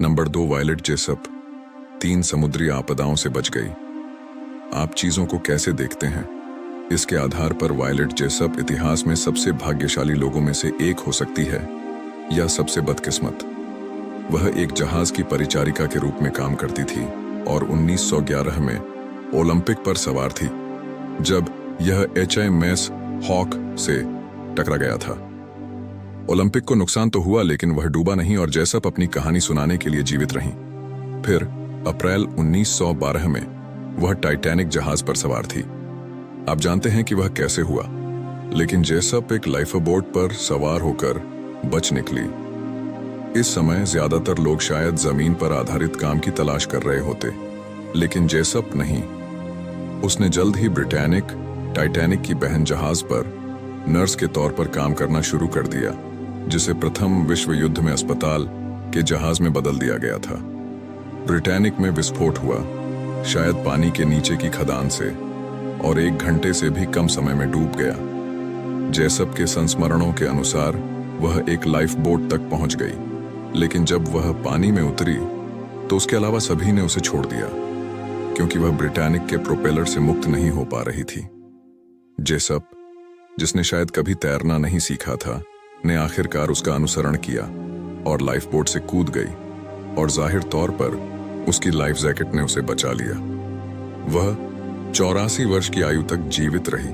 Number 2 violet Jessop 3 समुद्री आपदाओं से बच गई। आप चीजों को कैसे देखते हैं, इसके आधार पर वायलेट जेसप इतिहास में सबसे भाग्यशाली लोगों में से एक हो सकती है या सबसे बदकिस्मत। वह एक जहाज की परिचारिका के रूप में काम करती थी और 1911 में ओलंपिक पर सवार थी जब यह HMS हॉक से टकरा गया था। ओलंपिक को नुकसान तो हुआ लेकिन वह डूबा नहीं और जेसप अपनी कहानी सुनाने के लिए जीवित रही। फिर अप्रैल 1912 में वह टाइटैनिक जहाज पर सवार थी। आप जानते हैं कि वह कैसे हुआ, लेकिन जेसप एक लाइफबोट पर सवार होकर बच निकली। इस समय ज्यादातर लोग शायद जमीन पर आधारित काम की तलाश कर रहे होते, लेकिन जेसप नहीं। उसने जल्द ही टाइटैनिक की बहन जहाज पर नर्स के तौर पर काम करना शुरू कर दिया, जिसे प्रथम विश्व युद्ध में अस्पताल के जहाज में बदल दिया गया था। ब्रिटानिक में विस्फोट हुआ, शायद पानी के नीचे की खदान से, और 1 घंटे से भी कम समय में डूब गया। जेसप के संस्मरणों के अनुसार वह एक लाइफ बोट तक पहुंच गई, लेकिन जब वह पानी में उतरी तो उसके अलावा सभी ने उसे छोड़ दिया, क्योंकि वह ब्रिटानिक के प्रोपेलर से मुक्त नहीं हो पा रही थी। जेसप, जिसने शायद कभी तैरना नहीं सीखा था, ने आखिरकार उसका अनुसरण किया और लाइफ बोट से कूद गई, और जाहिर तौर पर उसकी लाइफ जैकेट ने उसे बचा लिया। वह 84 वर्ष की आयु तक जीवित रही।